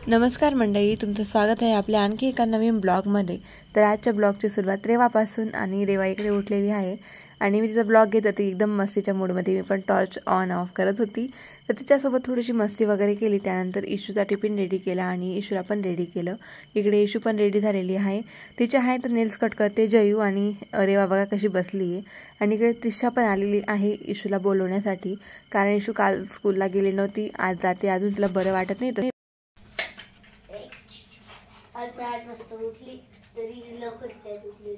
नमस्कार मंडळी, तुमचं स्वागत आहे आपल्या आणखी एका नवीन ब्लॉगमध्ये। तर आजच्या ब्लॉगची सुरुवात रेवापासून आणि रेवा इकडे उठलेली आहे आणि मी तिचा ब्लॉग घेत होती एकदम मस्तीच्या मूडमध्ये। मी पण टॉर्च ऑन ऑफ करत होती, तर तिच्यासोबत थोडीशी मस्ती वगैरे केली। त्यानंतर इशूचा टिफिन रेडी केला आणि इशूला पण रेडी केलं। इकडे इशू पण रेडी झालेली आहे, तिच्या आहे तर नेल्स कट करते जयू आणि रेवा बघा कशी बसली आहे। आणि इकडे त्रिशा पण आलेली आहे इशूला बोलवण्यासाठी, कारण इशू काल स्कूलला गेली नव्हती, आज जाते। अजून तिला बरं वाटत नाही तर आज 8 वाजता उठली तरी लवकर उठली।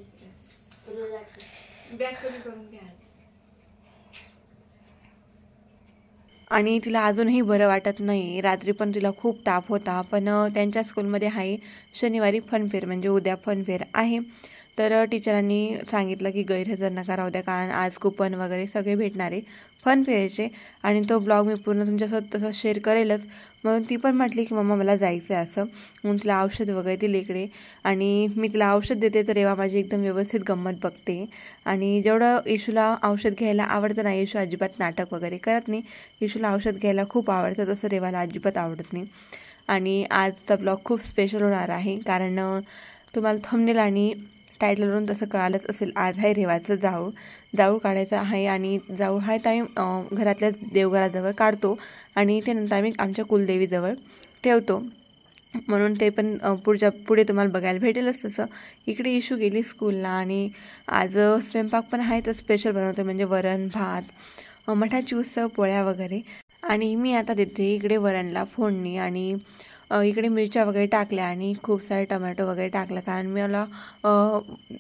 बॅग कमी करून घ्या आणि तिला अजूनही बरं वाटत नाही। रात्री पण तिला खूप ताप होता, पण त्यांच्या स्कूलमध्ये आहे शनिवारी फनफेअर, म्हणजे उद्या फनफेअर आहे। तर टीचरांनी सांगितलं की गैरहजर नका राहू द्या, कारण आज कुपन वगैरे सगळे भेटणार आहे फनफेअरचे। आणि तो ब्लॉग मी पूर्ण तुमच्यासोबत तसं शेअर करेलच। म्हणून ती पण म्हटली की मम्मा मला जायचं आहे असं, म्हणून तिला औषध वगैरे दिले इकडे। आणि मी तिला औषध देते तर रेवा माझी एकदम व्यवस्थित गंमत बघते। आणि जेवढं इशूला औषध घ्यायला आवडतं ना, इशू अजिबात नाटक वगैरे करत नाही। इशूला औषध घ्यायला खूप आवडतं, तसं रेवाला अजिबात आवडत नाही। आणि आजचा ब्लॉग खूप स्पेशल होणार आहे, कारण तुम्हाला थंबनेल आणि टायटलवरून तसं कळालंच असेल। आज आहे रेवाचं जाऊळ काढायचं आहे आणि जाऊळ हा आम्ही घरातल्या देवघराजवळ काढतो आणि ते नंतर आम्ही आमच्या कुलदेवीजवळ ठेवतो, म्हणून ते पण पुढे तुम्हाला बघायला भेटेलच। तसं इकडे इशू गेली स्कूलला आणि आज स्वयंपाक पण आहे तर स्पेशल बनवतो, म्हणजे वरण भात, मठाची उसळ, पोळ्या वगैरे। आणि मी आता देते इकडे वरणला फोडणी आणि इकडे मिरच्या वगैरे टाकल्या आणि खूप सारे टोमॅटो वगैरे टाकलं, कारण मला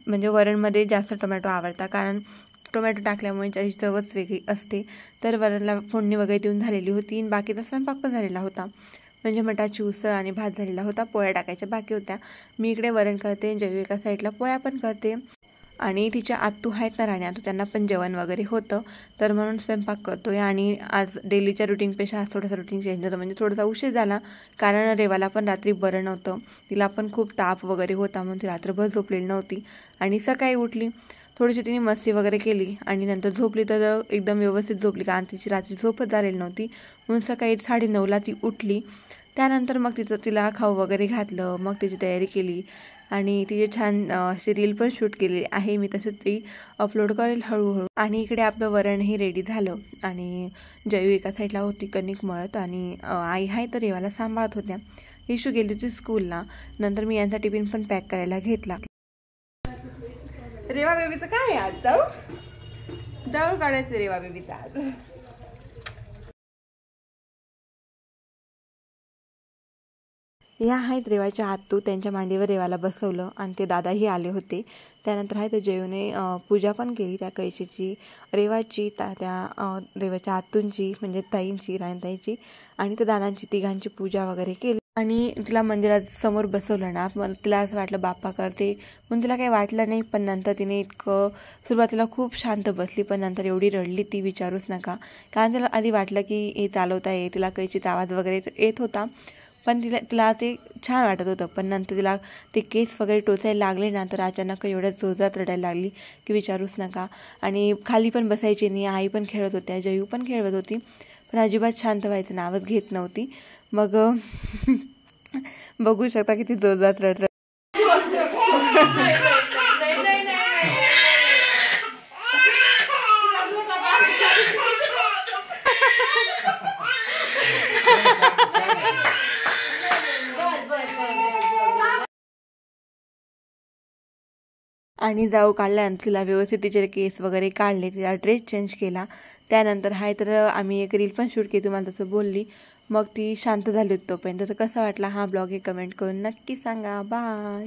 म्हणजे वरणमध्ये जास्त टोमॅटो आवडतात, कारण टोमॅटो टाकल्यामुळे त्याची चवच वेगळी असते। तर वरणला फोडणी वगैरे देऊन झालेली होती आणि बाकीचा स्वयंपाक पण झालेला होता, म्हणजे मटाची उसळ आणि भात झालेला होता, पोळ्या टाकायच्या बाकी होत्या। मी इकडे वरण करते, जयू एका साईडला पोळ्या पण करते। आणि तिच्या आत्तू आहेत ना राणी आत्तू, त्यांना पण जेवण वगैरे होतं, तर म्हणून स्वयंपाक करतोय। आणि आज डेलीच्या रुटीनपेक्षा आज थोडंसं रुटीन चेंज होतं, म्हणजे थोडासा उशीर झाला, कारण रेवाला पण रात्री बरं नव्हतं, तिला पण खूप ताप वगैरे होता, म्हणून ती रात्रभर झोपलेली नव्हती। आणि सकाळी उठली, थोडीशी तिने मस्ती वगैरे केली आणि नंतर झोपली तर एकदम व्यवस्थित झोपली, कारण तिची रात्री झोपच झालेली नव्हती। म्हणून सकाळी 9:30ला ती उठली। त्यानंतर मग तिला खाऊ वगैरे घातलं, मग तिची तयारी केली आणि तिचे छान अशी रील पण शूट केलेली आहे मी, तसंच ती अपलोड करेल हळूहळू। आणि इकडे आपलं वरणही रेडी झालं आणि जयू एका साईडला होती कणिक मळत आणि आई आहे तर रेवाला सांभाळत होत्या। इशू गेली होती स्कूलला, नंतर मी यांचा टिफिन पण पॅक करायला घेतला। रेवा बेबीचं काय आहे आज? जाऊळ काढायचं रेवा बेबीचं आज। ह्या आहेत रेवाच्या आत्तू, त्यांच्या मांडीवर रेवाला बसवलं आणि ते दादाही आले होते। त्यानंतर आहे तर जयूने पूजा पण केली त्या कळशीची, रेवाची, त्या रेवाच्या आत्तूंची म्हणजे ताईंची, राणीताईची आणि त्या दादांची, तिघांची पूजा वगैरे केली। आणि तिला मंदिरात समोर बसवलं ना, मग तिला असं वाटलं बाप्पा करते, म्हणून तिला काही वाटलं नाही। पण नंतर तिने इतकं सुरुवातीला खूप शांत बसली, पण नंतर एवढी रडली ती विचारूच नका, कारण तिला आधी वाटलं की हे चालवता आहे, तिला कळशीचा आवाज वगैरे येत होता, पण तिला ते छान वाटत होतं। पण नंतर तिला ते केस वगैरे टोचायला लागले ना, तर अचानक एवढ्या जोरात रडायला लागली की विचारूच नका। आणि खाली पण बसायची नाही, आई पण खेळत होत्या, जयू पण खेळत होती, पण अजिबात शांत व्हायचं नावच घेत नव्हती। मग बघू शकता किती जोरात रडत। आणि जाऊ काढल्यानंतर तिला व्यवस्थित तिचे केस वगैरे काढले, तिला ड्रेस चेंज केला। त्यानंतर आहे तर आम्ही एक रील पण शूट केली, तुम्हाला तसं बोलली, मग ती शांत झाली होती तोपर्यंत। तर कसा वाटला हा ब्लॉग हे कमेंट करून नक्की सांगा। बाय।